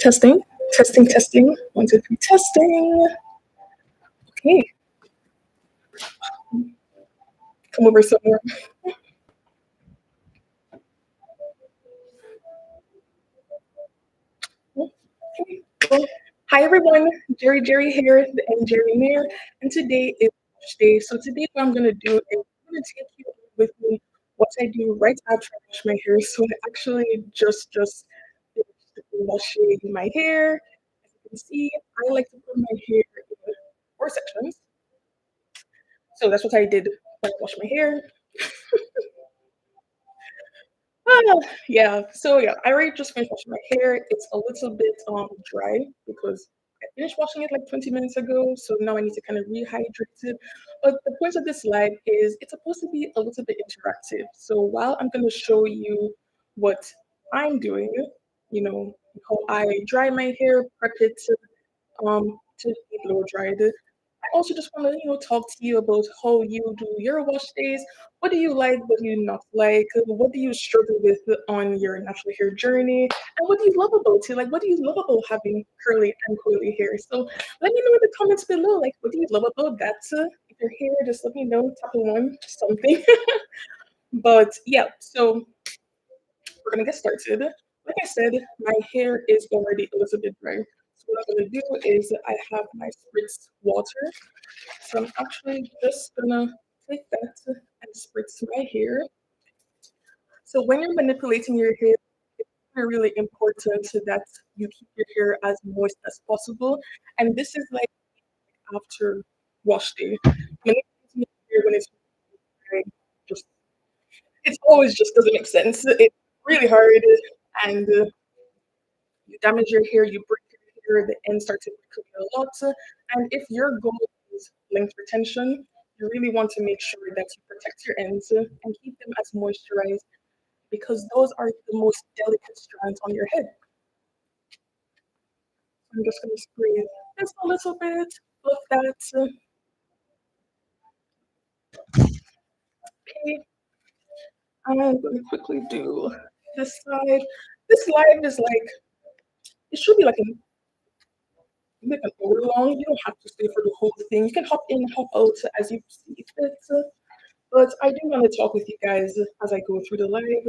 Testing, testing, testing. One, two, three, testing. Okay, come over somewhere. Okay. Well, hi everyone. Jerry here, the Jerry Mayor, and today is Wash Day. So today, what I'm gonna do is I'm gonna take you with me what I do right after I wash my hair. So I actually just finished washing my hair. As you can see, I like to put my hair in four sections. So that's what I did when I washed my hair. Ah, yeah. So yeah, I already just finished washing my hair. It's a little bit dry because I finished washing it like 20 minutes ago. So now I need to kind of rehydrate it. But the point of this live is it's supposed to be a little bit interactive. So while I'm gonna show you what I'm doing, you know, how I dry my hair, prep it to be blow dried. I also just want to, talk to you about how you do your wash days. What do you like? What do you not like? What do you struggle with on your natural hair journey? And what do you love about it? Like, what do you love about having curly and coily hair? So let me know in the comments below. Like, what do you love about that? If you're here, just let me know. Tap a one, something. But yeah, so we're gonna get started. Like I said, my hair is already a little bit dry. So what I'm gonna do is I have my spritz water. So I'm actually just gonna take that and spritz my hair. So when you're manipulating your hair, it's really important that you keep your hair as moist as possible. And this is like after wash day. Manipulating your hair when it's dry, just it always just doesn't make sense. It's really hard, and you damage your hair, you break your hair, the ends start to break a lot. And if your goal is length retention, you really want to make sure that you protect your ends and keep them as moisturized because those are the most delicate strands on your head. I'm just going to spray just a little bit of that. Okay, I'm going to quickly do this side. This live is like, it should be like an hour long. You don't have to stay for the whole thing. You can hop in, hop out as you see fit. But I do want to talk with you guys as I go through the live.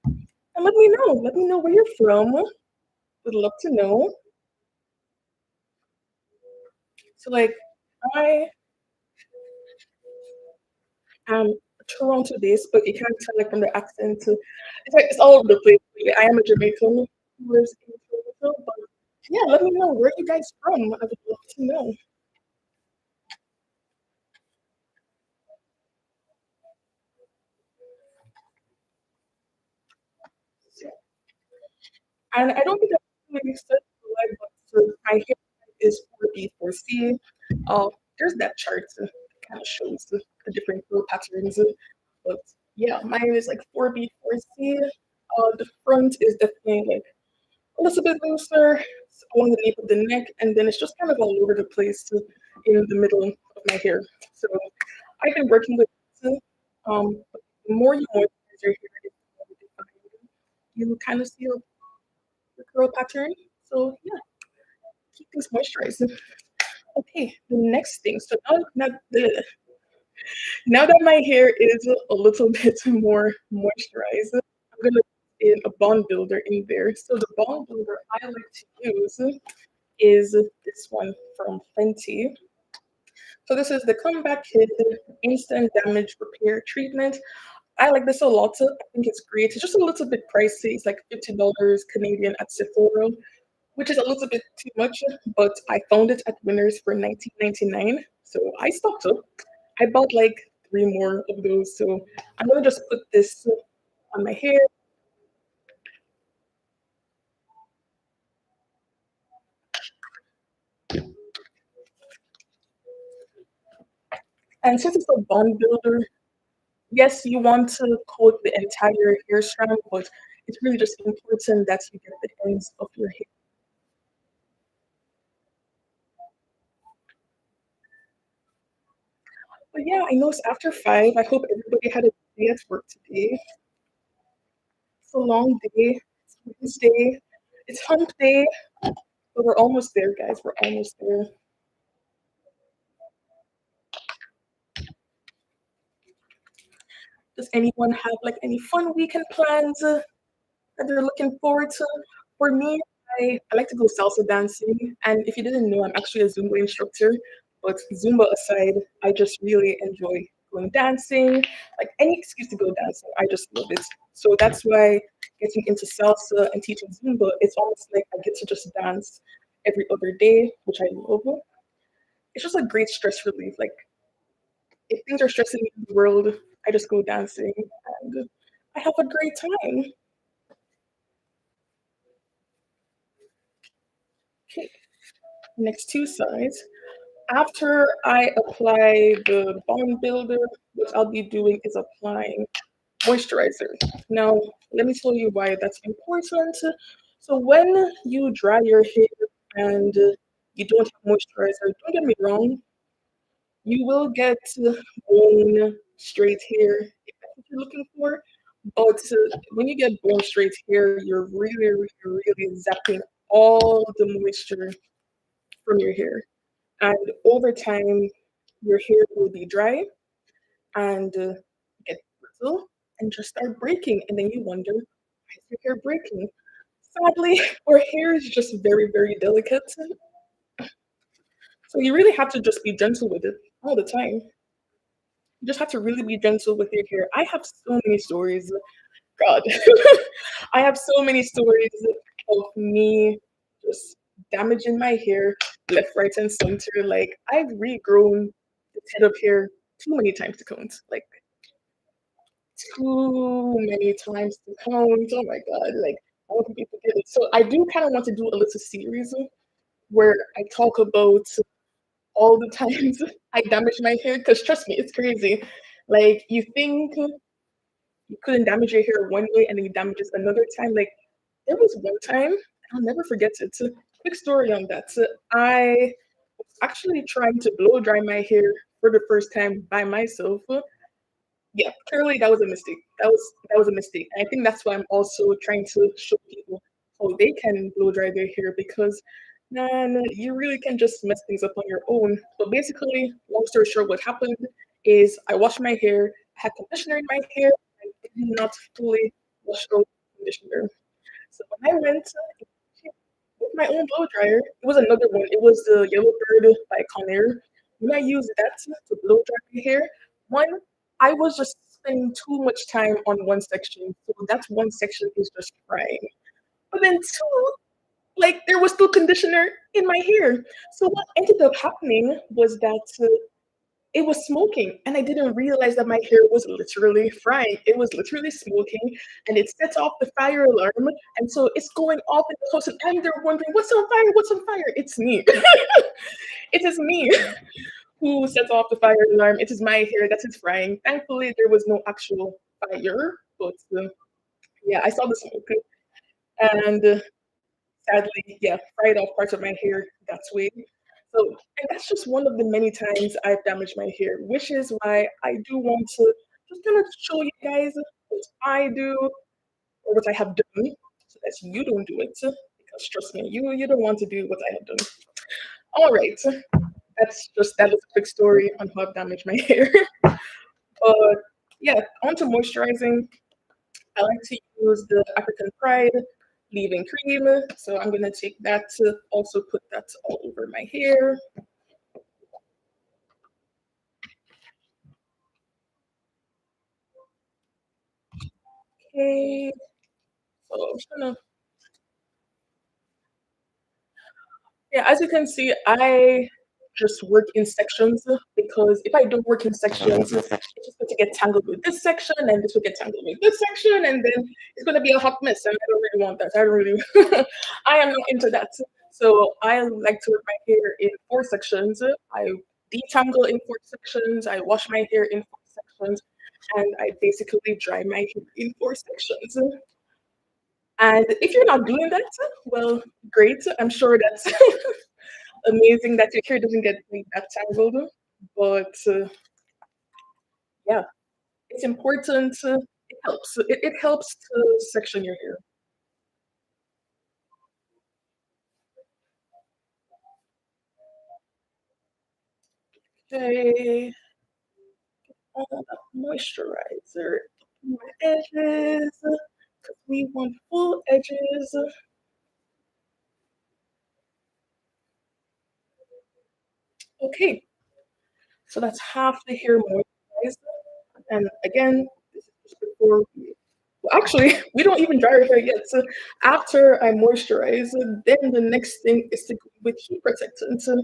And let me know. Let me know where you're from. Would love to know. So like I am Toronto based, but you can't tell like from the accent. It's like it's all over the place. Like, I am a Jamaican who lives in Toronto, but yeah, let me know where you guys from. I would love to know. And I don't think I've really said like but so my hair type is 4B4C. There's that chart that kind of shows the different curl patterns. But yeah, mine is like 4B4C. The front is definitely like a little bit looser along the nape of the neck, and then it's just kind of all over the place in the middle of my hair. So I've been working with this, but the more you moisturize your hair, it's more defined. You kind of see the curl pattern. So yeah, keep things moisturized. Okay, the next thing. So now that my hair is a little bit more moisturized, I'm gonna put in a bond builder in there. So the bond builder I like to use is this one from Fenty. So this is the Comeback Kid Instant Damage Repair Treatment. I like this a lot. I think it's great. It's just a little bit pricey. It's like $50 Canadian at Sephora, which is a little bit too much, but I found it at Winners for 19.99. So I stocked up. I bought like three more of those. So I'm gonna just put this on my hair. And since it's a bond builder, yes, you want to coat the entire hair strand, but it's really just important that you get the ends of your hair. But yeah, I know it's after 5. I hope everybody had a good day at work today. It's a long day. It's Wednesday. It's hump day, but we're almost there, guys. We're almost there. Does anyone have like any fun weekend plans that they're looking forward to? For me, I like to go salsa dancing. And if you didn't know, I'm actually a Zumba instructor. But Zumba aside, I just really enjoy going dancing. Like any excuse to go dancing, I just love it. So that's why getting into salsa and teaching Zumba, it's almost like I get to just dance every other day, which I love. It's just a great stress relief. Like if things are stressing me in the world, I just go dancing and I have a great time. Okay, next two sides. After I apply the bond builder, what I'll be doing is applying moisturizer. Now, let me tell you why that's important. So when you dry your hair and you don't have moisturizer, don't get me wrong, you will get bone straight hair if that's what you're looking for. But when you get bone straight hair, you're really, really, really zapping all the moisture from your hair. And over time, your hair will be dry and get brittle and just start breaking. And then you wonder, why is your hair breaking? Sadly, our hair is just very, very delicate. So you really have to just be gentle with it all the time. You just have to really be gentle with your hair. I have so many stories. God, I have so many stories of me just damaging my hair left, right, and center. Like I've regrown the head of hair too many times to count. Like too many times to count. Oh my god! Like I want people to get it. So I do kind of want to do a little series where I talk about all the times I damage my hair. Because trust me, it's crazy. Like you think you couldn't damage your hair one way and then you damage it another time. Like there was one time, I'll never forget it. Quick story on that. I was actually trying to blow dry my hair for the first time by myself. Yeah, clearly that was a mistake. That was a mistake. And I think that's why I'm also trying to show people how they can blow dry their hair because man, you really can just mess things up on your own. But basically, long story short, what happened is I washed my hair, I had conditioner in my hair, I did not fully wash out the conditioner. So when I went with my own blow dryer, it was another one. It was the Yellow Bird by Conair. When I used that to blow dry my hair, one, I was just spending too much time on one section. So that one section is just frying. But then two, like there was still conditioner in my hair. So what ended up happening was that it was smoking, and I didn't realize that my hair was literally frying. It was literally smoking, and it sets off the fire alarm. And so it's going off in the house, and they're wondering, "What's on fire? What's on fire?" It's me. It is me who sets off the fire alarm. It is my hair that is frying. Thankfully, there was no actual fire, but yeah, I saw the smoke, and sadly, yeah, fried off parts of my hair that way. So, and that's just one of the many times I've damaged my hair, which is why I do want to just kind of show you guys what I do or what I have done so that you don't do it. Because trust me, you don't want to do what I have done. All right, that was a quick story on how I've damaged my hair. But yeah, on to moisturizing. I like to use the African Pride leave-in cream. So I'm gonna take that to also put that all over my hair. Okay. So I'm just gonna yeah, as you can see, I just work in sections because if I don't work in sections, it's just going to get tangled with this section and this will get tangled with this section and then it's going to be a hot mess and I don't really want that. I don't really, I am not into that. So I like to work my hair in four sections. I detangle in four sections. I wash my hair in four sections and I basically dry my hair in four sections. And if you're not doing that, well, great. I'm sure that's amazing that your hair doesn't get like that tangled. But yeah, it's important. It helps. It helps to section your hair. Okay, moisturizer on my edges, 'cause we want full edges. Okay, so that's half the hair moisturized. And again, this is just before well, actually, we don't even dry our hair yet. So after I moisturize, then the next thing is to go with heat protectant. So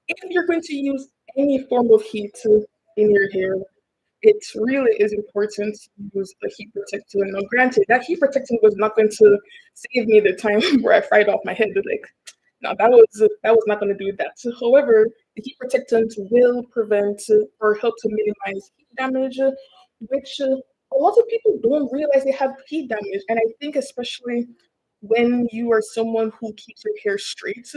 if you're going to use any form of heat in your hair, it really is important to use a heat protectant. Now, granted, that heat protectant was not going to save me the time where I fried off my head. Like, no, that was not going to do that. However, the heat protectant will prevent or help to minimize heat damage, which a lot of people don't realize they have heat damage. And I think especially when you are someone who keeps your hair straight,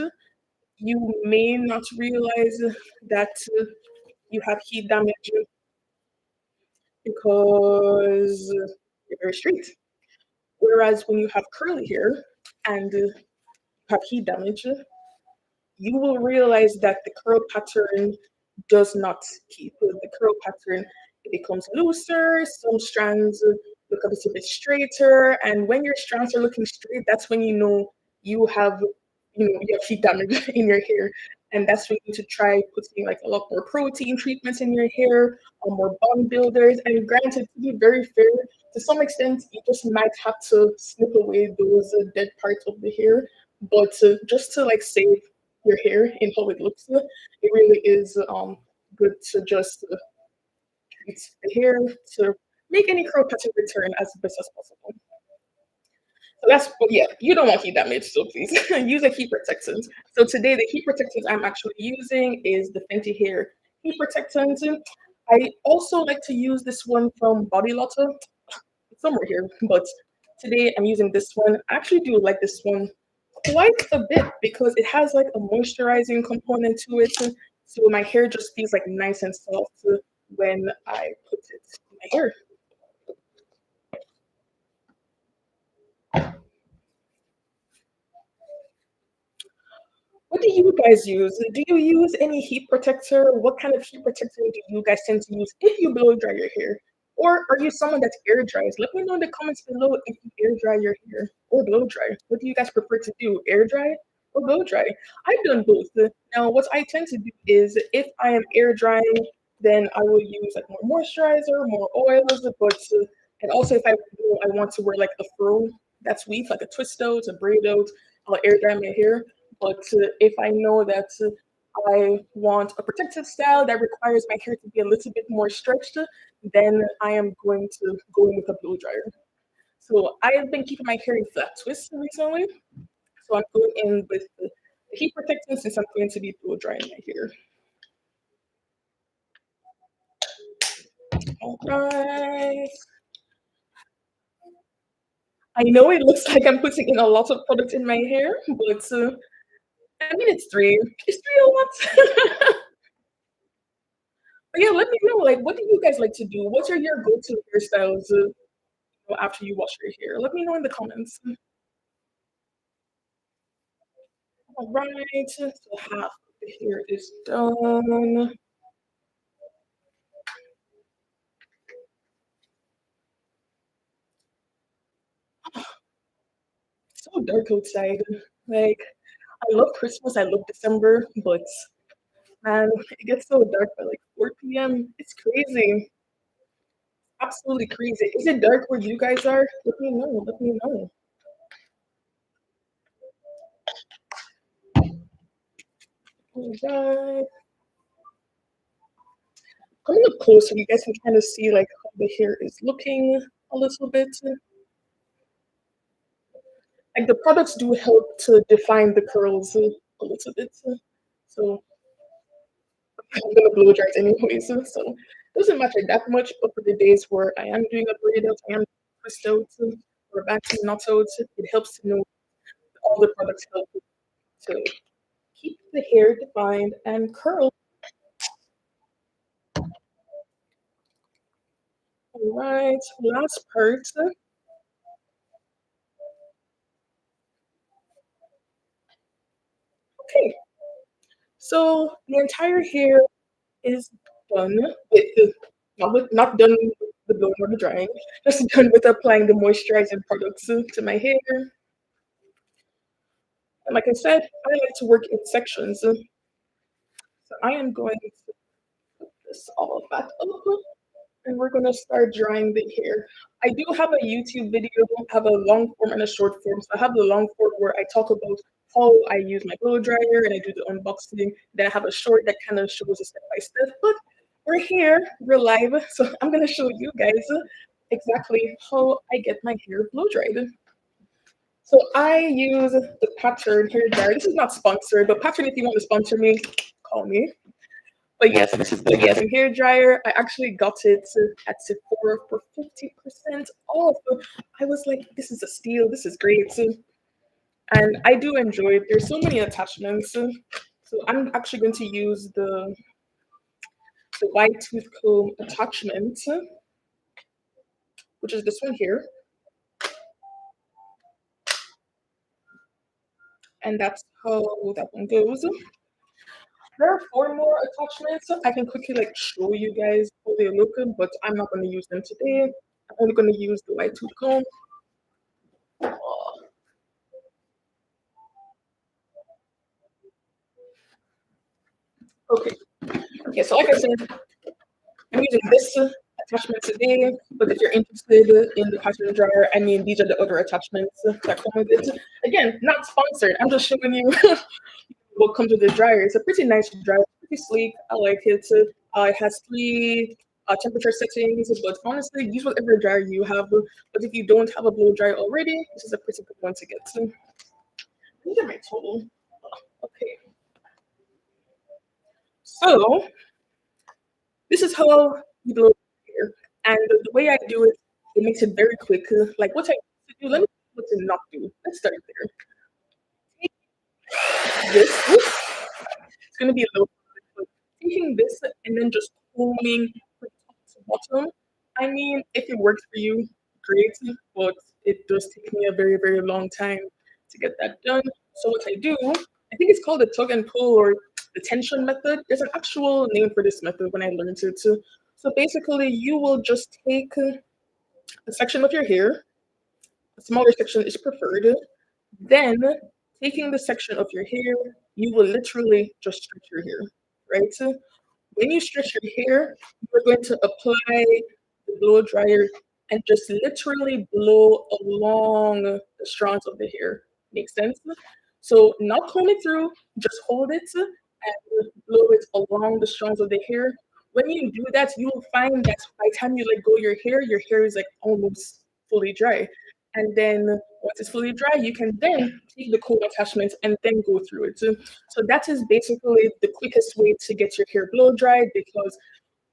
you may not realize that you have heat damage because you're very straight. Whereas when you have curly hair and have heat damage, you will realize that the curl pattern does not keep. The curl pattern it becomes looser, some strands look a little bit straighter, and when your strands are looking straight, that's when you know you have you have heat damage in your hair. And that's when you need to try putting like a lot more protein treatments in your hair, or more bond builders. And granted, to be very fair, to some extent, you just might have to snip away those dead parts of the hair. But just to like save your hair and how it looks, it really is good to just treat the hair to make any curl pattern return as best as possible. So that's but yeah, you don't want heat damage, so please use a heat protectant. So today the heat protectant I'm actually using is the Fenty Hair heat protectant. I also like to use this one from Body Lotta. It's somewhere here, but today I'm using this one. I actually do like this one quite a bit because it has like a moisturizing component to it. So my hair just feels like nice and soft when I put it in my hair. What do you guys use? Do you use any heat protector? What kind of heat protector do you guys tend to use if you blow dry your hair? Or are you someone that air dries? Let me know in the comments below if you air dry your hair or blow dry. What do you guys prefer to do? Air dry or blow dry? I've done both. Now, what I tend to do is if I am air drying, then I will use like more moisturizer, more oils, but and also if I want to wear like a fro that's weave, like a twist out, a braid out, I'll air dry my hair. But if I know that I want a protective style that requires my hair to be a little bit more stretched, then I am going to go in with a blow dryer. So I have been keeping my hair in flat twists recently. So I'm going in with the heat protectant since I'm going to be blow drying my hair. All right. I know it looks like I'm putting in a lot of product in my hair, but I mean it's three. Is three a lot? But yeah, let me know. Like, what do you guys like to do? What are your go-to hairstyles after you wash your hair? Let me know in the comments. All right, so half of the hair is done. It's so dark outside. Like, I love Christmas. I love December, but man, it gets so dark by like 4 p.m. It's crazy. Absolutely crazy. Is it dark where you guys are? Let me know. Let me know. All right. Coming up close so you guys can kind of see like how the hair is looking a little bit. Like the products do help to define the curls a little bit. So I'm gonna blow dry it anyways. So doesn't matter that much, but for the days where I am doing a braid out, I am twist out or back to knot out, it helps to know all the products help to keep the hair defined and curled. All right, last part. Okay, so the entire hair is done with the not done with the blowing or the drying, just done with applying the moisturizing products to my hair. And like I said, I like to work in sections. So I am going to put this all back up and we're gonna start drying the hair. I do have a YouTube video, I have a long form and a short form. So I have the long form where I talk about how I use my blow dryer and I do the unboxing. Then I have a short that kind of shows a step by step. But we're here, we're live, so I'm gonna show you guys exactly how I get my hair blow dried. So I use the Pattern hair dryer. This is not sponsored, but Pattern, if you want to sponsor me, call me. But yes, this is the Pattern hair dryer. I actually got it at Sephora for 50% off. I was like, this is a steal. This is great. And I do enjoy it. There's so many attachments. So I'm actually going to use the wide tooth comb attachment, which is this one here. And that's how that one goes. There are 4 more attachments. I can quickly like show you guys how they look, but I'm not going to use them today. I'm only going to use the wide tooth comb. Okay, so like I said, I'm using this attachment today, but if you're interested in the pattern dryer, I mean, these are the other attachments that come with it. Again, not sponsored. I'm just showing you what comes with the dryer. It's a pretty nice dryer, pretty sleek. I like it. It has 3 temperature settings, but honestly, use whatever dryer you have. But if you don't have a blow dryer already, this is a pretty good one to get. These are my tool. Okay. So this is how you blow hair. And the way I do it, it makes it very quick. Like what I used to do, let me tell you what to not do. Let's start there. Take this. Oops, it's gonna be a little bit. Taking this and then just combing from top to bottom. I mean, if it works for you, great. But it does take me a very, very long time to get that done. So what I do, I think it's called the tug and pull or the tension method. There's an actual name for this method when I learned it. So basically, you will just take a section of your hair, a smaller section is preferred. Then, taking the section of your hair, you will literally just stretch your hair, right? When you stretch your hair, you're going to apply the blow dryer and just literally blow along the strands of the hair. Makes sense? So not comb it through, just hold it and blow it along the strands of the hair. When you do that, you will find that by the time you let go your hair is like almost fully dry. And then once it's fully dry, you can then take the comb attachment and then go through it. So that is basically the quickest way to get your hair blow dried because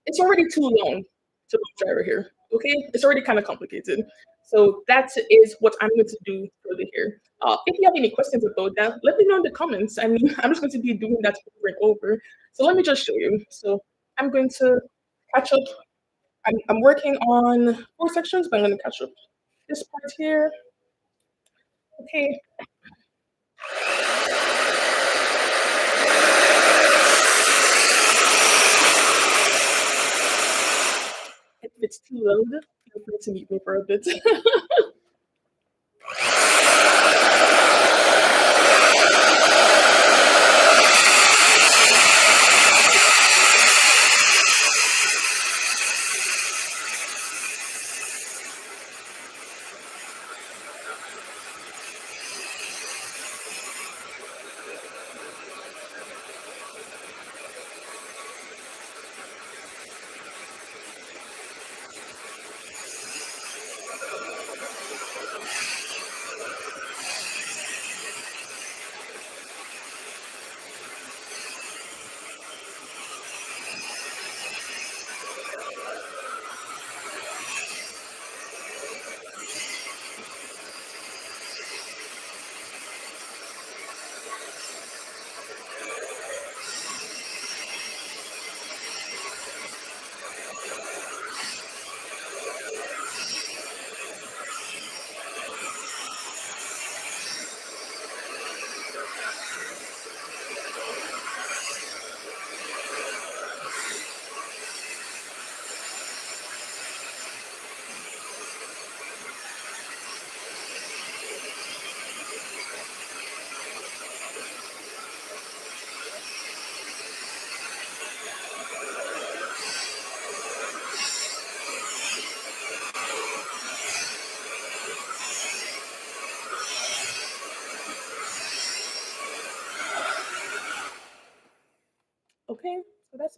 it's already too long to blow dry your hair. Okay, it's already kind of complicated. So that is what I'm going to do for the hair. If you have any questions about that, let me know in the comments. I mean, I'm just going to be doing that over and over. So let me just show you. So I'm going to catch up. I'm working on 4 sections, but I'm going to catch up this part here. Okay. If it's too loud, feel free to mute me for a bit.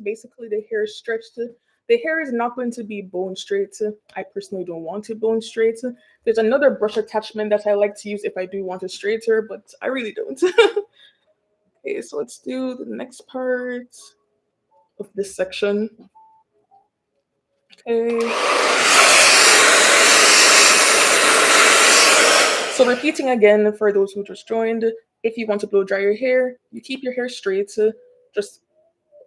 basically the hair stretched. The hair is not going to be bone straight. I personally don't want it bone straight. There's another brush attachment that I like to use if I do want it straighter, but I really don't. Okay, so let's do the next part of this section. Okay. So repeating again for those who just joined, if you want to blow dry your hair, you keep your hair straight, just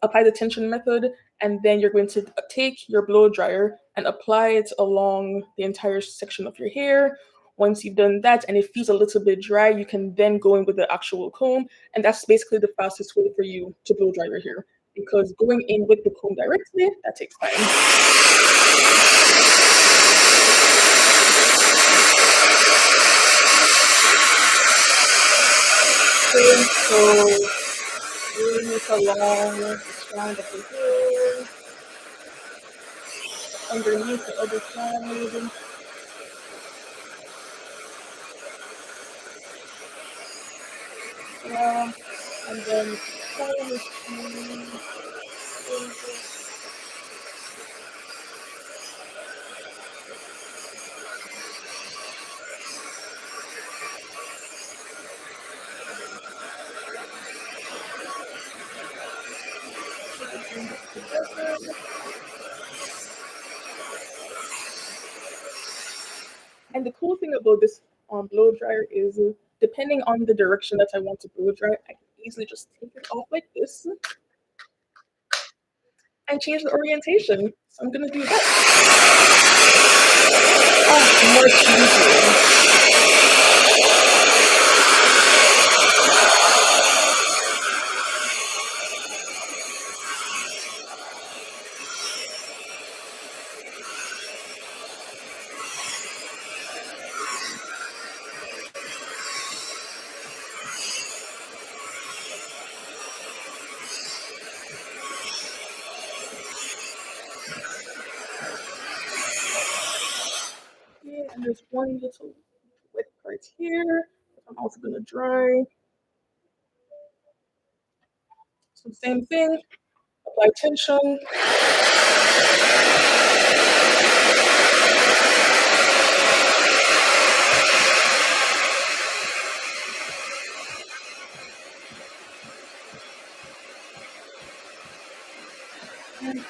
apply the tension method, and then you're going to take your blow dryer and apply it along the entire section of your hair. Once you've done that and it feels a little bit dry, you can then go in with the actual comb, and that's basically the fastest way for you to blow dry your hair. Because going in with the comb directly, that takes time. Okay, so bring it along the strand of the hair, underneath the other side. Yeah, and then follow the stream. And the cool thing about this blow dryer is, depending on the direction that I want to blow dry, I can easily just take it off like this and change the orientation. So I'm gonna do that. Oh, more easier. Okay, and there's one little wet part here. I'm also gonna dry. So same thing. Apply tension. And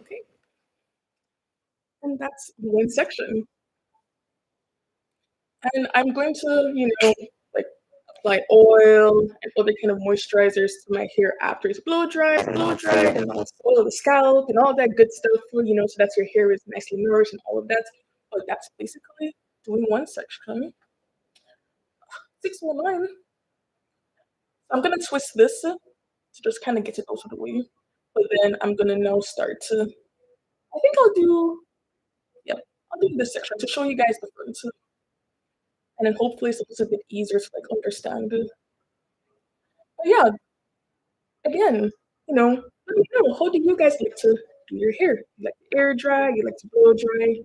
okay, and that's one section. And I'm going to, like apply oil and other kind of moisturizers to my hair after it's blow dry, and also oil the scalp and all that good stuff, so that your hair is nicely nourished and all of that. But that's basically doing one section. 619. I'm gonna twist this to just kind of get it out of the way. But then I'm gonna now start to. I think I'll do. Yeah, I'll do this section to show you guys the front, and then hopefully it's a bit easier to like understand. But yeah, again, let me know, how do you guys like to do your hair? You like to air dry? You like to blow dry?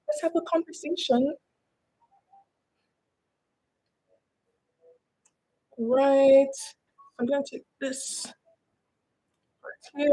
Let's have a conversation. Right. I'm gonna take this part here.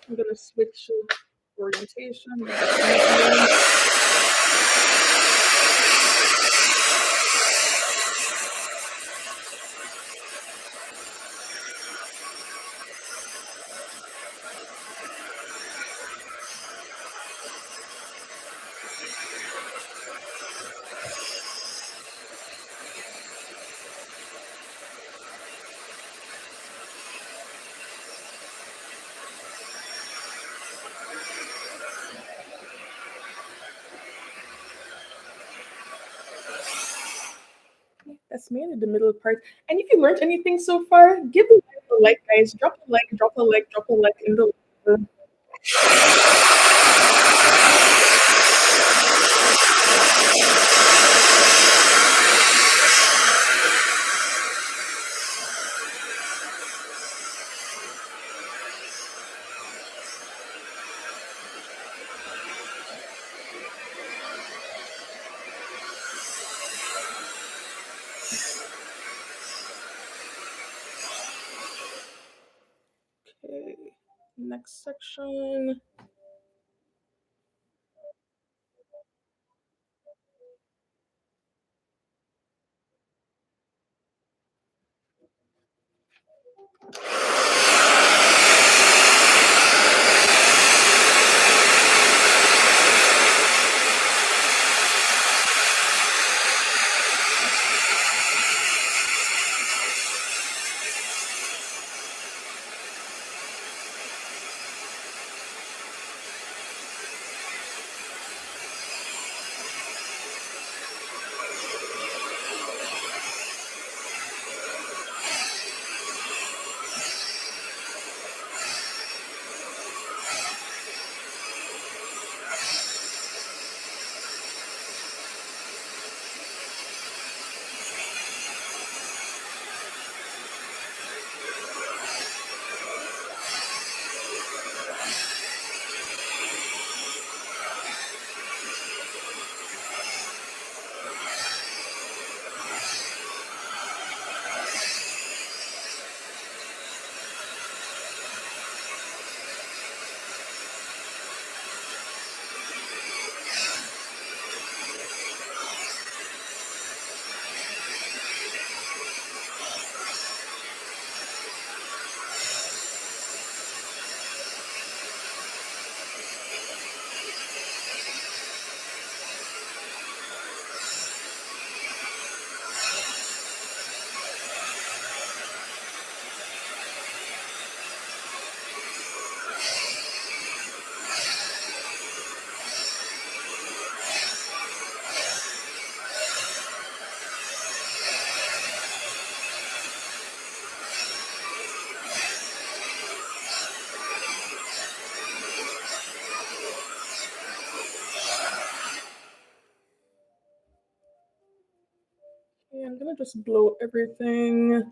I'm gonna switch orientation. Make it easier. That's mainly the middle part. And if you learned anything so far, give a like, guys. Drop a like, drop a like, drop a like in the. Okay, next section. Okay, I'm gonna just blow everything.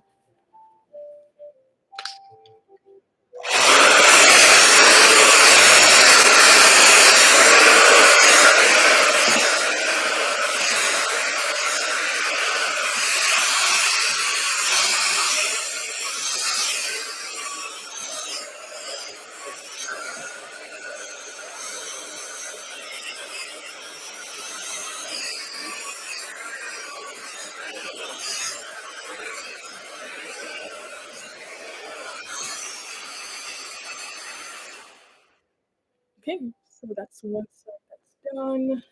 Okay, so that's one side that's done.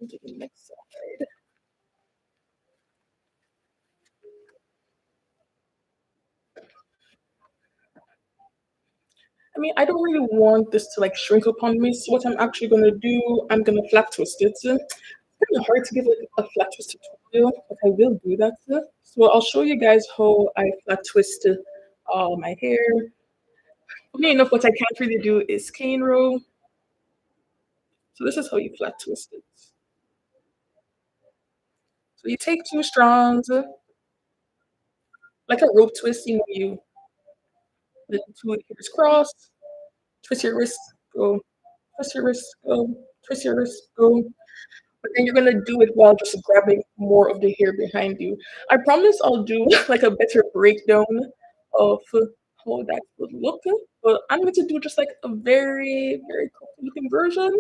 On to the next side. I mean, I don't really want this to like shrink up on me. So what I'm actually gonna do, I'm gonna flat twist it. It's kind of hard to give like a flat twist tutorial, but I will do that. So I'll show you guys how I flat twist my hair. Funny enough, what I can't really do is cane roll. So this is how you flat twist it. So you take two strands, like a rope twist. You know, you the two hairs cross, twist your wrist, go, twist your wrist, go, twist your wrist, go. But then you're gonna do it while just grabbing more of the hair behind you. I promise I'll do like a better breakdown of how that would look. but I'm going to do just like a very, very comfy looking version.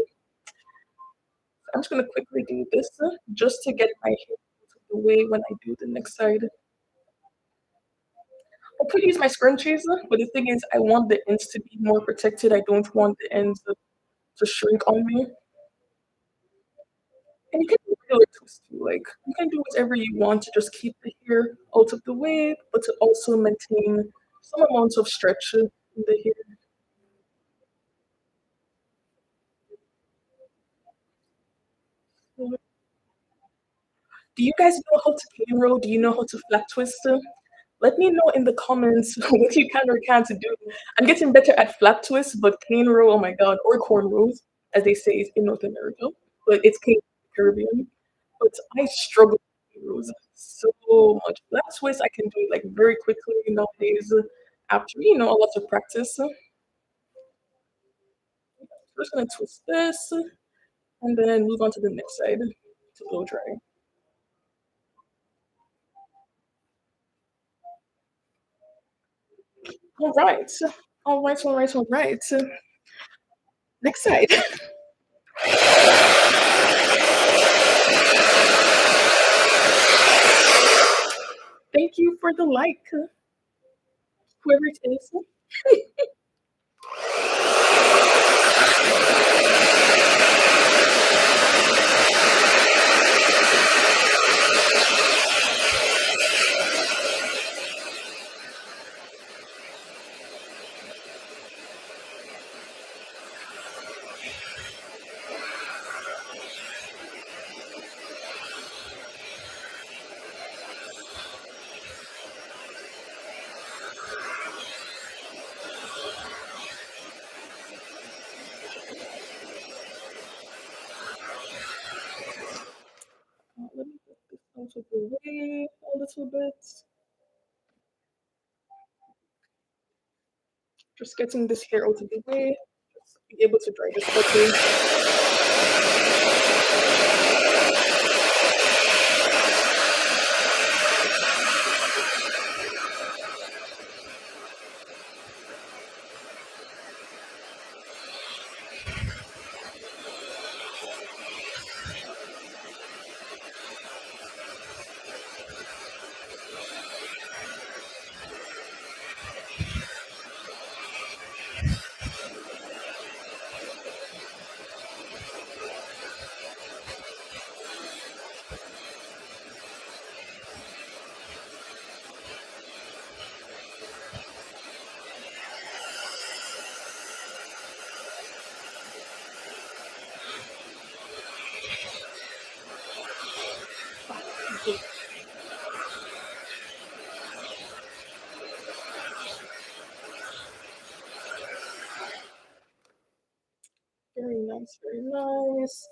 I'm just gonna quickly do this just to get my hair out of the way when I do the next side. I could use my scrunchies, but the thing is, I want the ends to be more protected. I don't want the ends to shrink on me. And you can do regular twists too. Like you can do whatever you want to just keep the hair out of the way, but to also maintain some amount of stretch in the hair. Do you guys know how to cane roll? Do you know how to flat twist? Let me know in the comments what you can or can't do. I'm getting better at flat twists, but cane roll, oh my god, or corn rolls, as they say is in North America, but it's cane Caribbean. But I struggle with cane rolls so much. Flat twist, I can do it like very quickly nowadays after a lot of practice. So we're just gonna twist this and then move on to the next side to blow dry. All right. All right, all right, all right. Next side. Thank you for the like, whoever it is. Let me get this out of the way a little bit. Just getting this hair out of the way. Just be able to dry this quickly. Very nice, very nice.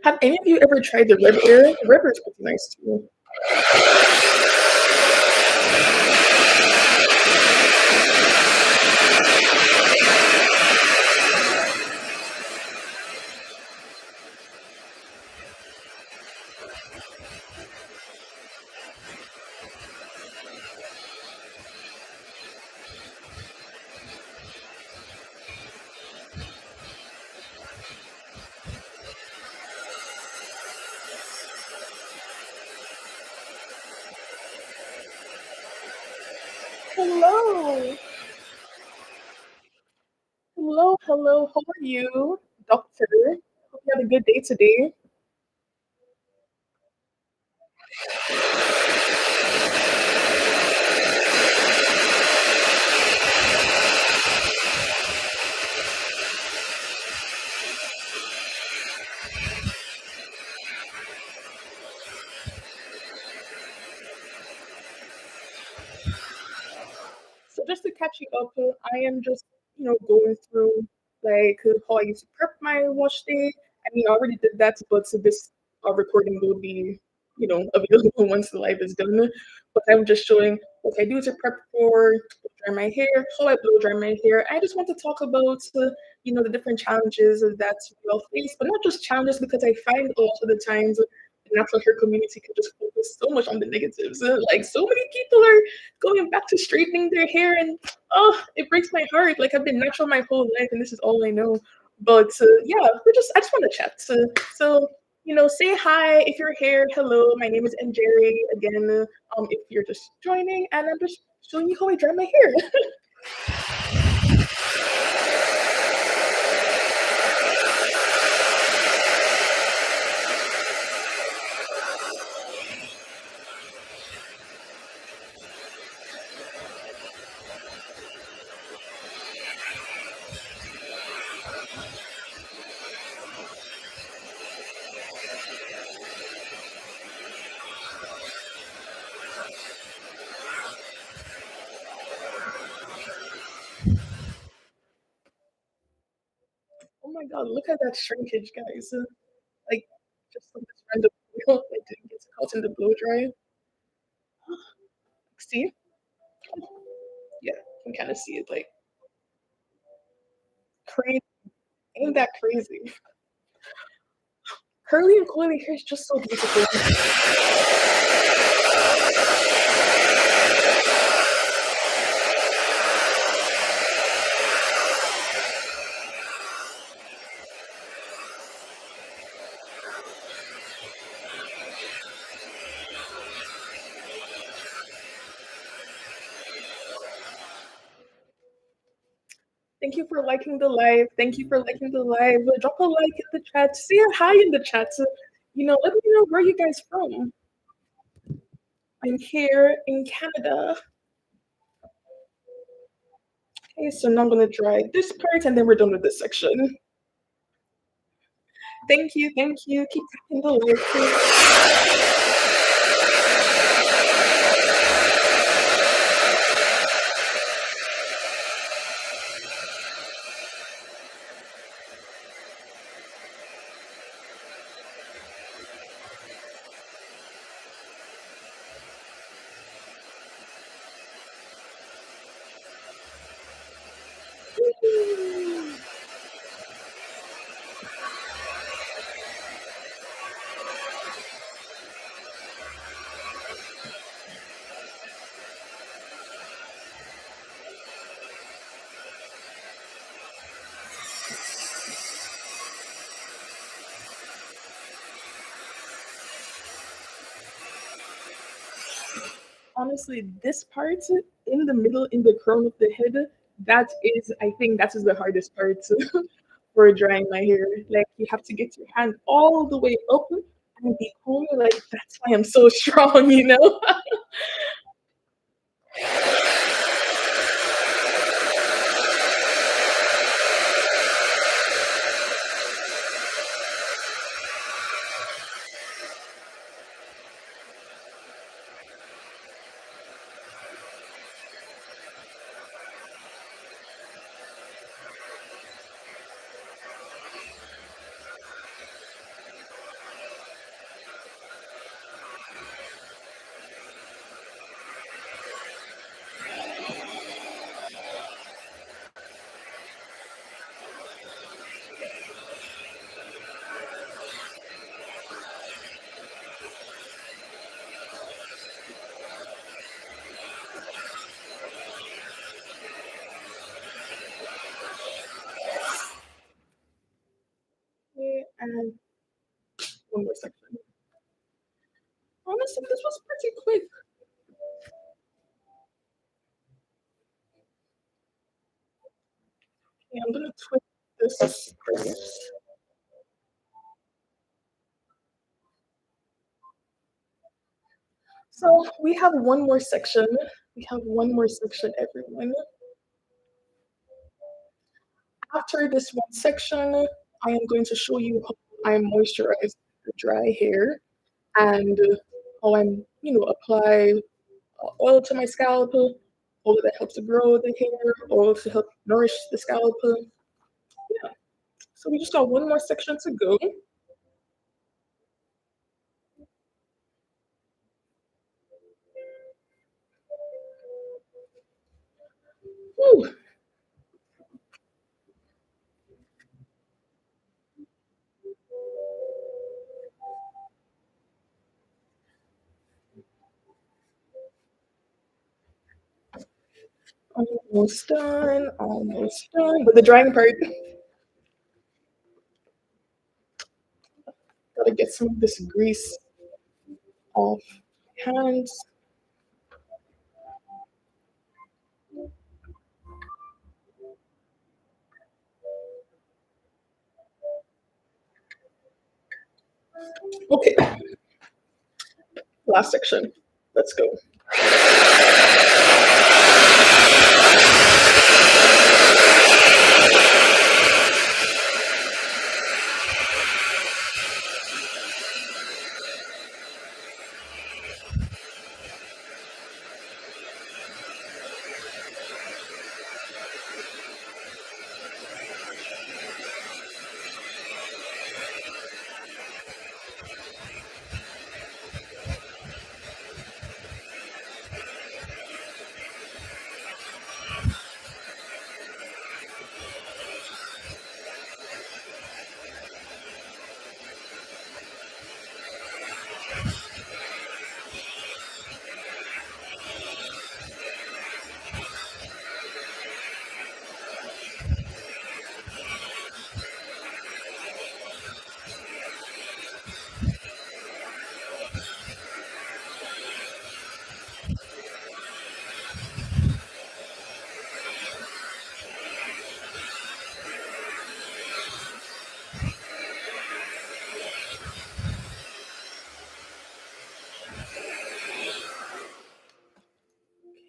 Have any of you ever tried the red air? The red air is pretty nice too. Hello. Hello, hello. How are you, doctor? Hope you had a good day today. So just to catch you up, I am just going through like how I used to prep my wash day. I mean, I already did that, but so this recording will be available once the live is done. But I'm just showing what I do to prep for blow dry my hair, how I blow dry my hair. I just want to talk about, the different challenges that we all face, but not just challenges because I find a lot of the times the natural hair community can just focus so much on the negatives. Like so many people are going back to straightening their hair, and oh, it breaks my heart. Like I've been natural my whole life, and this is all I know. But yeah, I just want to chat. So say hi if you're here. Hello, my name is Njeri again. If you're just joining, and I'm just showing you how I dry my hair. Oh my god, look at that shrinkage, guys. Like just some this random oil that didn't get caught in the blow dryer. See? Yeah, you can kind of see it. Like crazy. Ain't that crazy? Curly and coily hair is just so beautiful. Thank you for liking the live. Thank you for liking the live. Drop a like in the chat. Say a hi in the chat. Let me know where you guys from. I'm here in Canada. Okay, so now I'm gonna dry this part and then we're done with this section. Thank you, thank you. Keep tapping the like. Honestly, this part in the middle, in the crown of the head, I think that is the hardest part for drying my hair. Like you have to get your hand all the way up and be home. Like that's why I'm so strong. Okay, and one more section. Honestly, this was pretty quick. Okay, I'm gonna twist this first. So we have one more section. We have one more section, everyone. After this one section, I am going to show you how I moisturize the dry hair and how apply oil to my scalp, oil that helps to grow the hair, oil to help nourish the scalp. Yeah. So we just got one more section to go. Whew, almost done, almost done. But the drying part, gotta get some of this grease off my hands. Okay, last section. Let's go.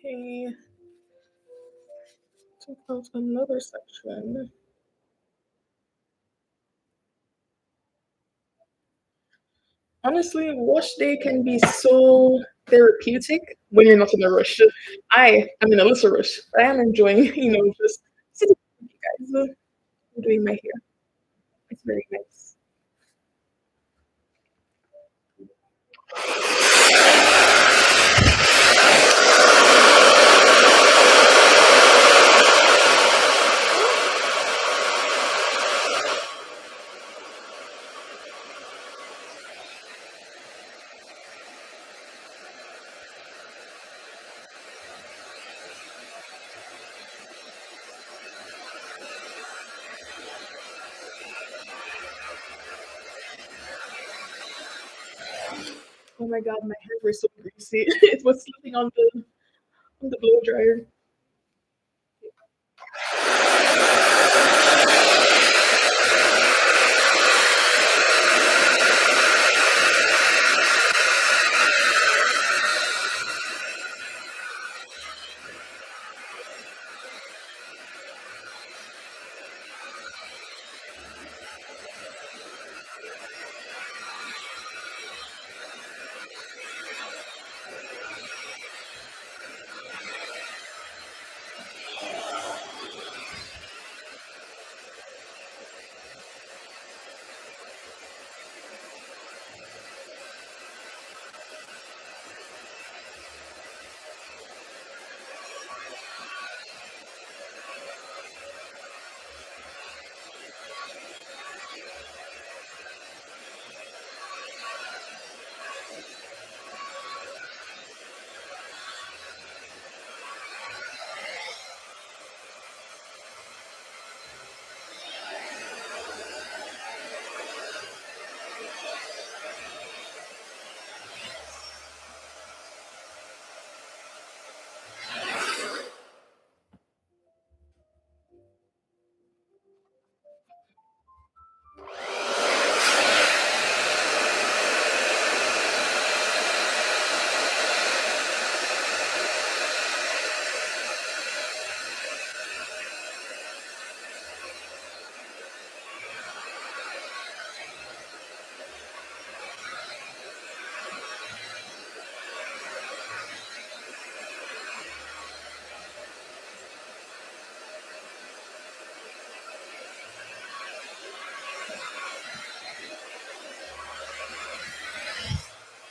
Okay, take out another section. Honestly, wash day can be so therapeutic when you're not in a rush. I am in a little rush. I am enjoying, just sitting with you guys, doing my hair. It's very nice. Oh my god, my hands were so greasy. It was slipping on the blow dryer.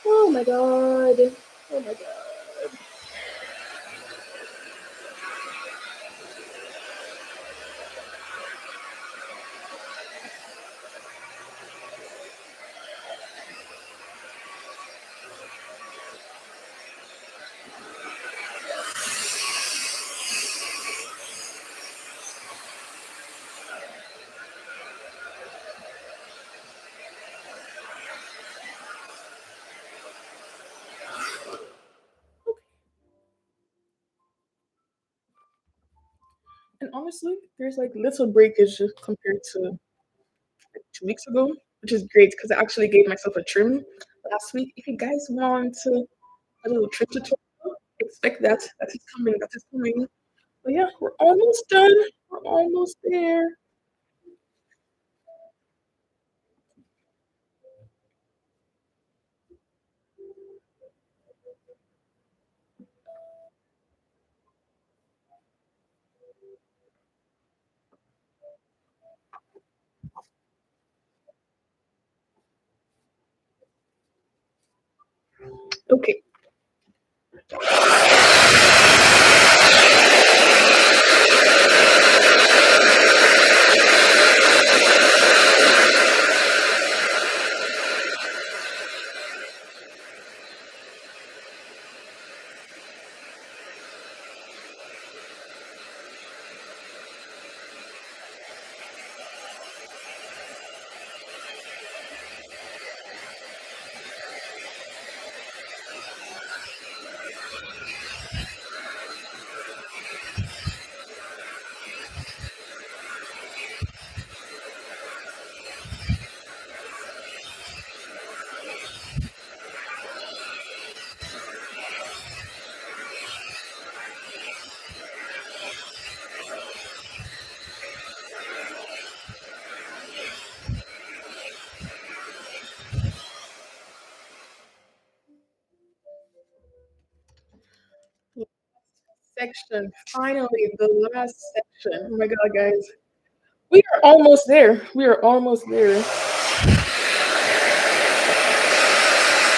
Oh my god. Oh my god. honestly, there's like little breakage compared to like 2 weeks ago, which is great because I actually gave myself a trim last week. If you guys want a little trip tutorial, expect that. That is coming. That is coming. But yeah, we're almost done. We're almost there. Okay. Section. Finally, the last section. Oh my god, guys. We are almost there. We are almost there.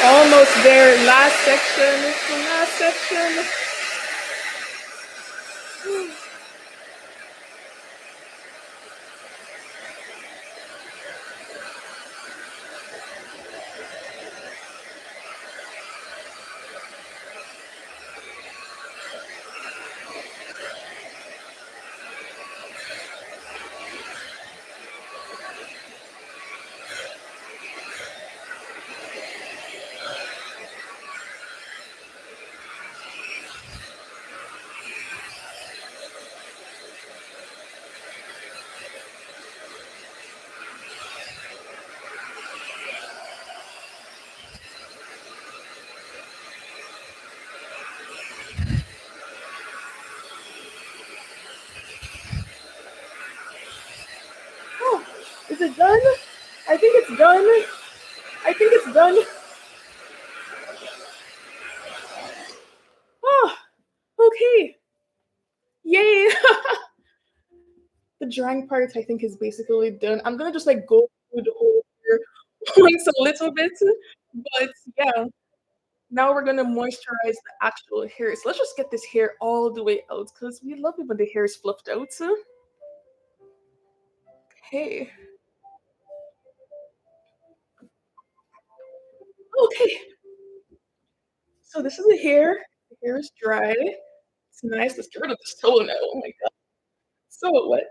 Almost there. Last section. The last section. Oh, is it done? I think it's done. I think it's done. Oh, okay. Yay. The drying part I think is basically done. I'm gonna just like go through the whole hair once a little bit. But yeah, now we're gonna moisturize the actual hair. So let's just get this hair all the way out because we love it when the hair is fluffed out. Okay. Okay. So this is the hair. The hair is dry. It's nice. Let's get rid of this toe now. Oh my god. So wet.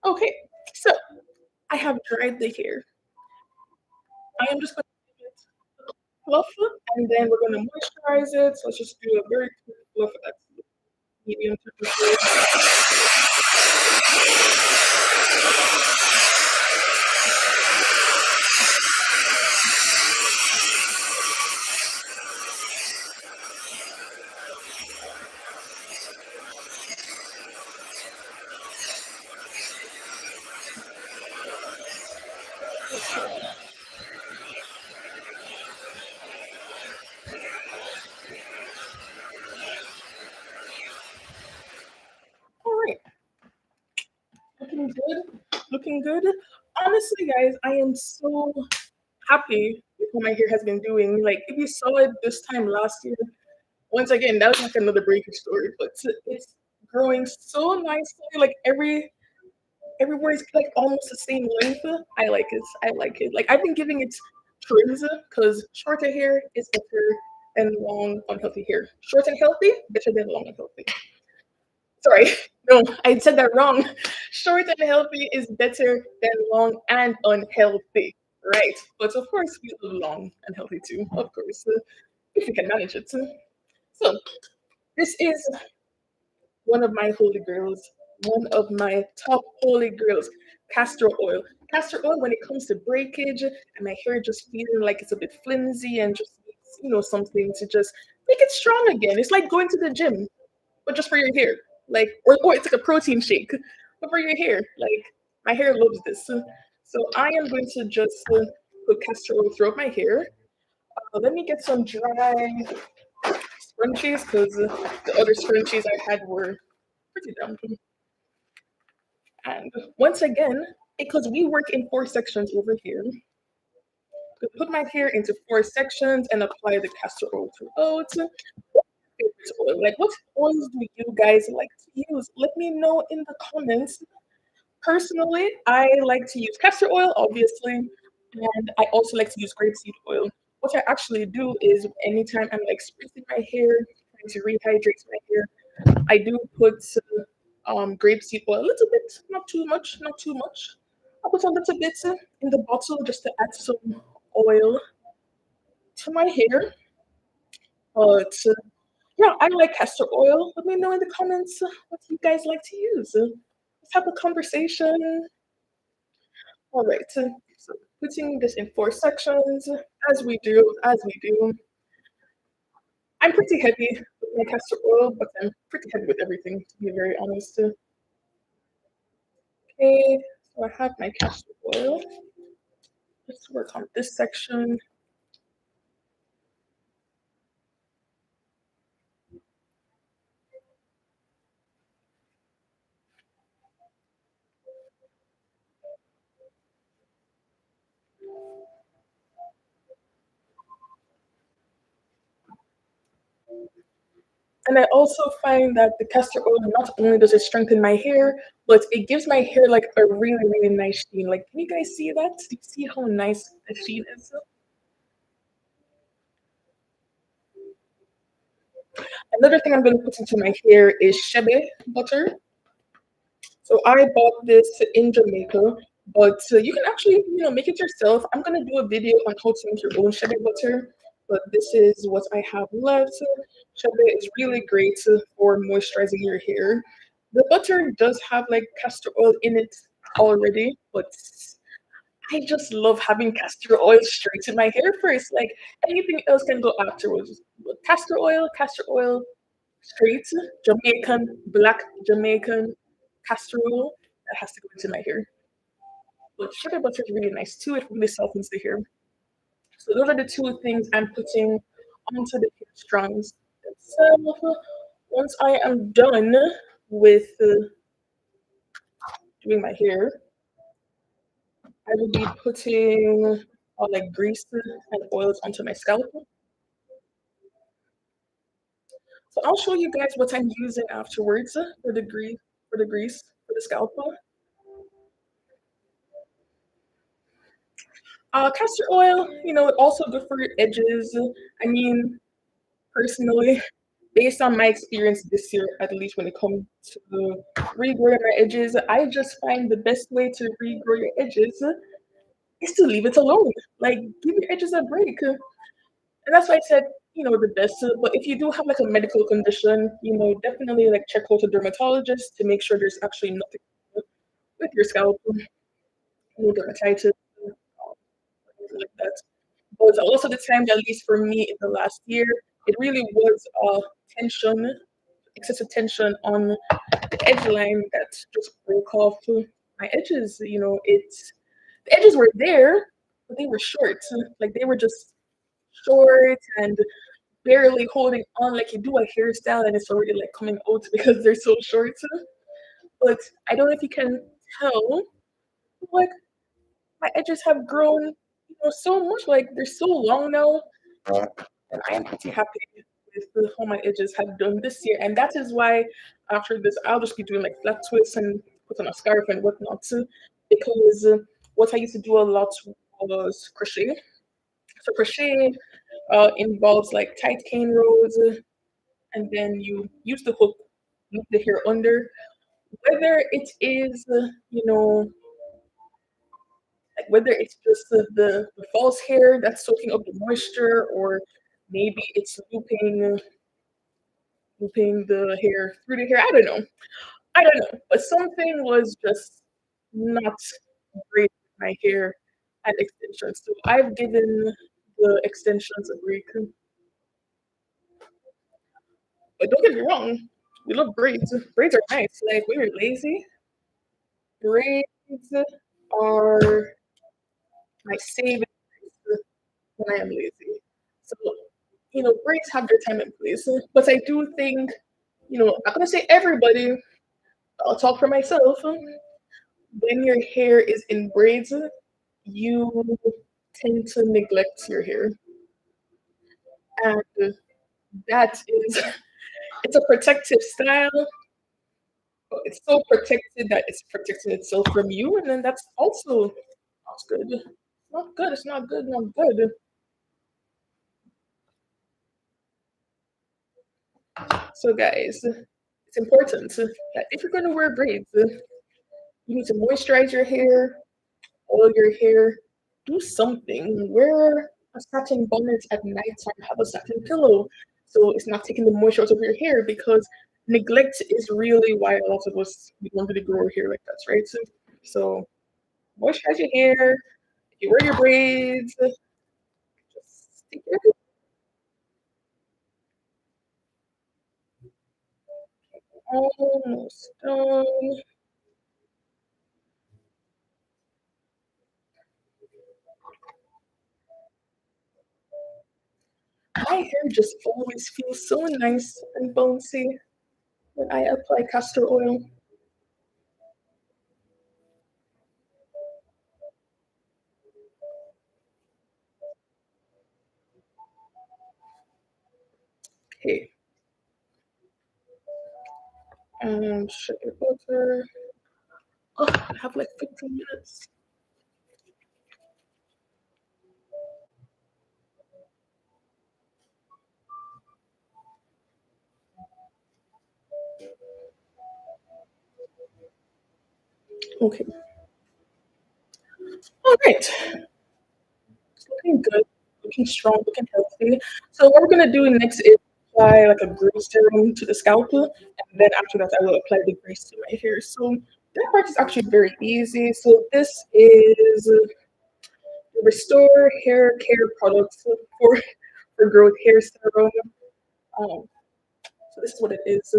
Okay. So I have dried the hair. I am just gonna give it a fluff and then we're gonna moisturize it. So let's just do a very quick fluff at medium temperature. All right, looking good. Looking good. Honestly, guys, I am so happy with what my hair has been doing. Like, if you saw it this time last year, once again, that was like another breakage story, but it's growing so nicely. Like everywhere is like almost the same length. I like it. I like it. Like I've been giving it trims because shorter hair is better than long unhealthy hair. Short and healthy, better than long and healthy. Sorry, no, I said that wrong. Short and healthy is better than long and unhealthy. Right. But of course, we love long and healthy too, of course, if you can manage it. So, this is one of my holy grails, one of my top holy grails, castor oil. Castor oil, when it comes to breakage and my hair just feeling like it's a bit flimsy and just needs, something to just make it strong again. It's like going to the gym, but just for your hair. Like, or it's like a protein shake, but for your hair. Like, my hair loves this. So I am going to just put castor oil throughout my hair. Let me get some dry scrunchies because the other scrunchies I had were pretty dumb. And once again, because we work in four sections over here, to put my hair into four sections and apply the castor oil throughout. What favorite oil? Like, what oils do you guys like to use? Let me know in the comments. Personally, I like to use castor oil, obviously, and I also like to use grapeseed oil. What I actually do is anytime I'm like sprucing my hair, trying to rehydrate my hair, I do put grapeseed oil, a little bit, not too much, not too much. I put a little bit in the bottle just to add some oil to my hair. But yeah, I like castor oil. Let me know in the comments what you guys like to use. Let's have a conversation. All right, so putting this in four sections, as we do. I'm pretty heavy with my castor oil, but I'm pretty heavy with everything, to be very honest. Okay, so I have my castor oil. Let's work on this section. And I also find that the castor oil not only does it strengthen my hair, but it gives my hair like a really, really nice sheen. Like, can you guys see that? Do you see how nice the sheen is? Another thing I'm going to put into my hair is shebe butter. So I bought this in Jamaica, but you can actually, make it yourself. I'm gonna do a video on how to make your own shebe butter, but this is what I have left. Shebe is really great for moisturizing your hair. The butter does have like castor oil in it already, but I just love having castor oil straight in my hair first. Like anything else can go afterwards. But castor oil, straight Jamaican, black Jamaican castor oil that has to go into my hair. But sugar butter is really nice too. It really softens the hair. So those are the two things I'm putting onto the hair strands itself. Once I am done with doing my hair, I will be putting like grease and oils onto my scalp. So I'll show you guys what I'm using afterwards for the grease, for the scalp. Castor oil, also good for your edges. I mean, personally, based on my experience this year, at least when it comes to regrowing my edges, I just find the best way to regrow your edges is to leave it alone. Like, give your edges a break. And that's why I said, the best. But if you do have like a medical condition, definitely like check out a dermatologist to make sure there's actually nothing with your scalp, no dermatitis, anything like that. But a lot of the time, at least for me in the last year, it really was tension, excessive tension on the edge line that just broke off my edges. The edges were there, but they were short. Like they were just short and barely holding on. Like you do a hairstyle and it's already like coming out because they're so short. But I don't know if you can tell, like my edges have grown, so much. Like they're so long now, and I am pretty happy with how my edges have done this year. And that is why after this, I'll just be doing like flat twists and put on a scarf and whatnot too. Because what I used to do a lot was crochet. So crochet involves like tight cane rows, and then you use the hook, loop the hair under. Whether it is, like whether it's just the false hair that's soaking up the moisture, or maybe it's looping looping the hair through the hair. I don't know. I don't know. But something was just not great with my hair and extensions. So I've given the extensions a break. But don't get me wrong, we love braids. Braids are nice. Like when you're lazy, braids are my saving grace when I am lazy. So, braids have their time and place. But I do think, I'm not gonna say everybody, I'll talk for myself. When your hair is in braids, you tend to neglect your hair. And that is it's a protective style, but it's so protected that it's protecting itself from you, and then that's also not good. Not good, it's not good, not good. So guys, it's important that if you're gonna wear braids, you need to moisturize your hair, oil your hair, do something. Wear a satin bonnet at nighttime, have a satin pillow so it's not taking the moisture out of your hair because neglect is really why a lot of us we don't really grow our hair like that, right? So moisturize your hair. If you wear your braids, just take care of it. Almost done. My hair just always feels so nice and bouncy when I apply castor oil. Okay, and sugar butter. Oh, I have like 15 minutes. Okay. All right. Looking good, looking strong, looking healthy. So what we're gonna do next is apply like a grease serum to the scalp, and then after that I will apply the grease to my hair. So that part is actually very easy. So this is the Restore Hair Care products for growth hair serum. Um, so this is what it is.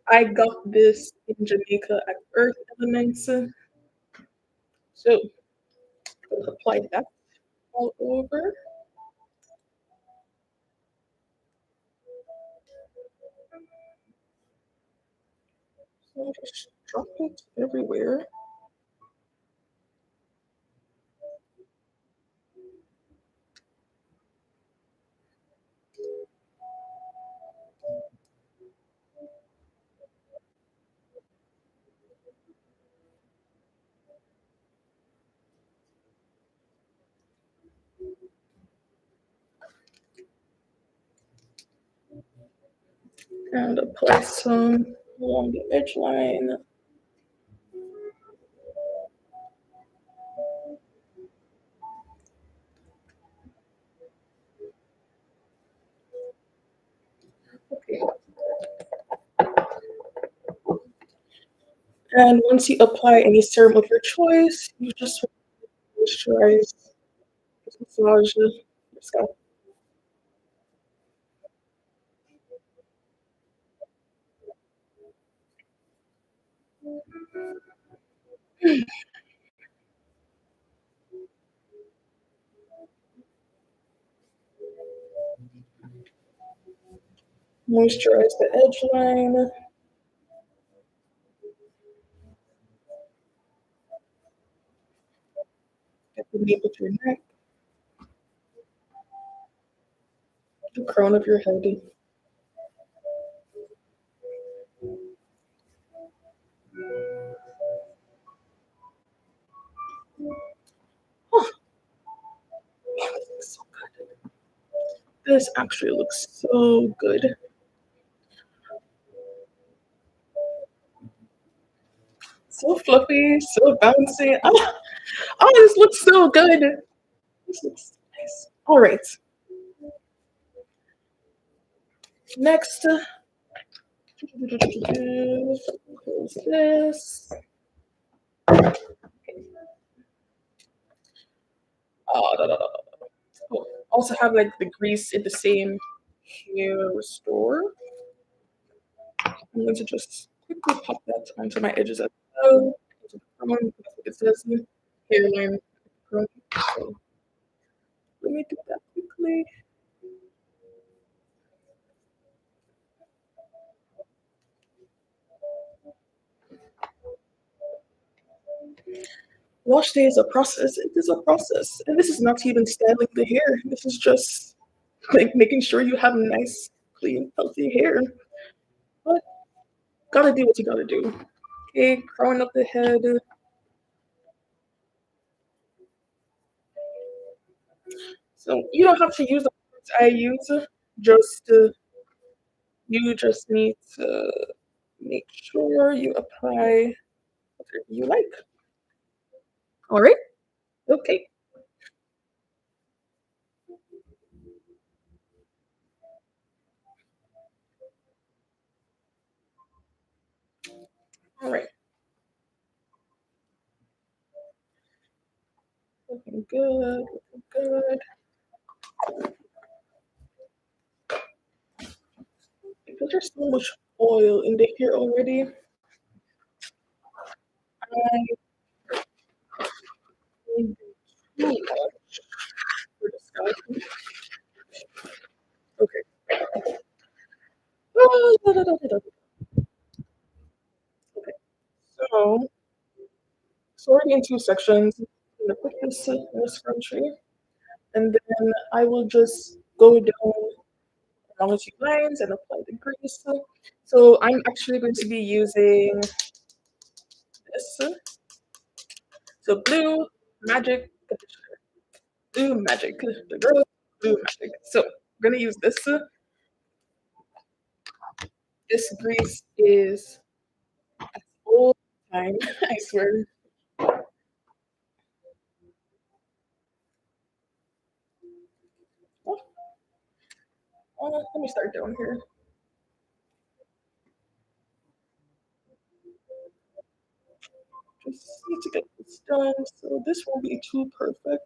I got this in Jamaica at Earth Elements. So I'll apply that all over. So just drop it everywhere. And apply some along the edge line. Okay. And once you apply any serum of your choice, you just moisturize, just massage your scalp. Moisturize the edge line, at the nape of your neck, the crown of your head. Oh, this looks so good. This actually looks so good. So fluffy, so bouncy. Oh, this looks so good. This looks nice. All right. Next, Close this. Da, da, da, da. Oh, also have like the grease in the same hair restore. I'm going to just quickly pop that onto my edges as well. Into the front, that's what it says, hairline front. So let me do that quickly. Wash day is a process. It is a process. And this is not even styling the hair. This is just like making sure you have nice, clean, healthy hair. But gotta do what you gotta do. Okay, curling up the head. So you don't have to use the words I use. Just you just need to make sure you apply whatever you like. All right. Okay. All right. Looking good. Looking good. Because there's so much oil in the hair already, I need too much for the scalp. Okay. Okay. So sorting in two sections. I'm gonna put this in a scrunchie, and then I will just go down along two lines and apply the grease. So I'm actually going to be using this. So blue magic conditioner. Blue magic. The girl blue magic. So I'm gonna use this. This grease is all the time, I swear. Oh, let me start down here. Just need to get this done, so this won't be too perfect.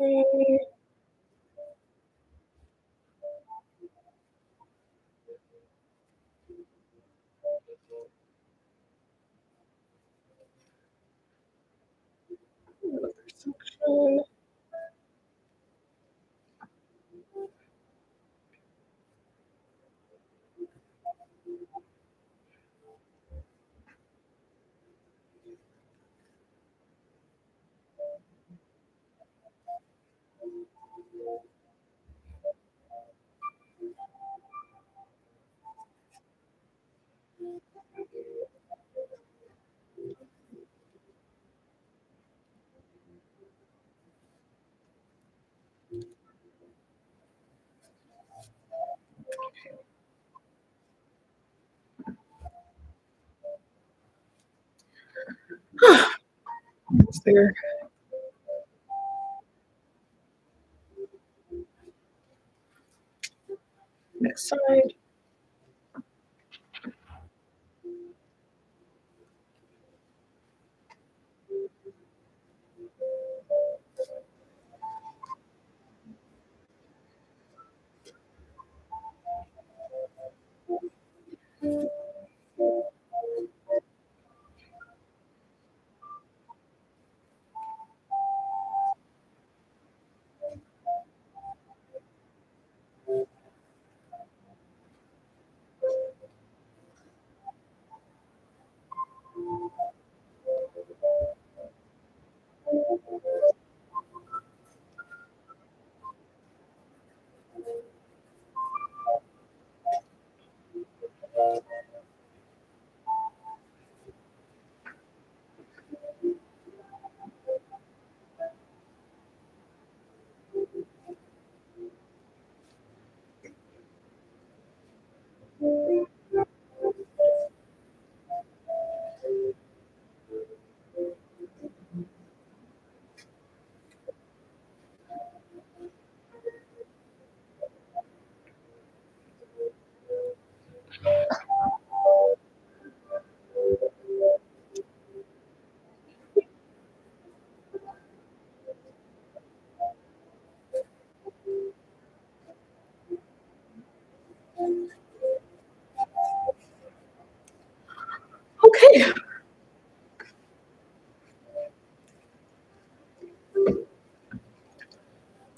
Okay. Another section. Almost there. Next side.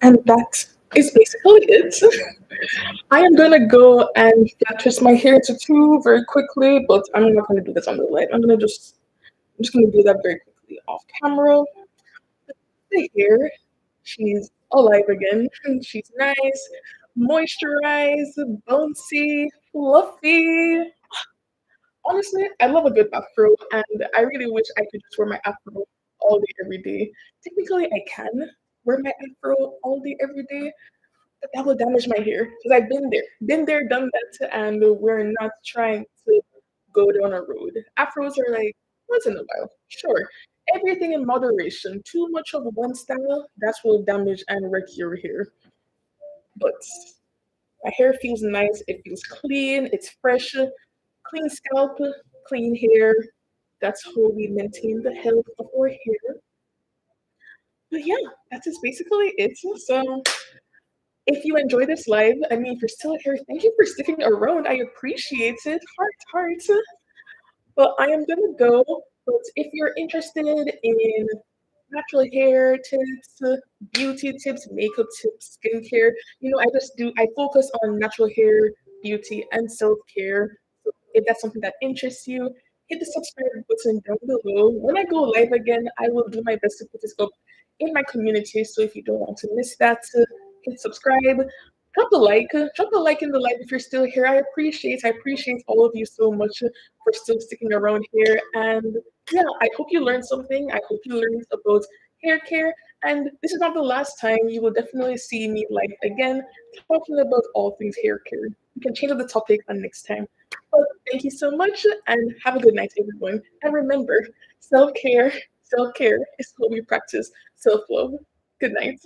And that is basically it. I am gonna go and twist my hair to two very quickly, but I'm not gonna do this on the light. I'm just gonna do that very quickly off camera. The hair, she's alive again. She's nice, moisturized, bouncy, fluffy. Honestly, I love a good afro, and I really wish I could just wear my afro all day, every day. Technically, I can wear my afro all day, every day, but that will damage my hair because I've been there, done that, and we're not trying to go down a road. Afros are like once in a while, sure. Everything in moderation. Too much of one style, that will damage and wreck your hair. But my hair feels nice. It feels clean. It's fresh. Clean scalp, clean hair. That's how we maintain the health of our hair. But yeah, that's just basically it. So if you enjoy this live, I mean, if you're still here, thank you for sticking around. I appreciate it. Heart, heart. But I am gonna go. But if you're interested in natural hair tips, beauty tips, makeup tips, skincare, I focus on natural hair, beauty, and self care. So if that's something that interests you, hit the subscribe button down below. When I go live again, I will do my best to put this up in my community. So if you don't want to miss that, hit subscribe. Drop a like in the live if you're still here. I appreciate all of you so much for still sticking around here. And yeah, I hope you learned something. I hope you learned about hair care. And this is not the last time. You will definitely see me live again, talking about all things hair care. We can change up the topic on next time. But thank you so much and have a good night, everyone. And remember, self care is what we practice self love. Good night.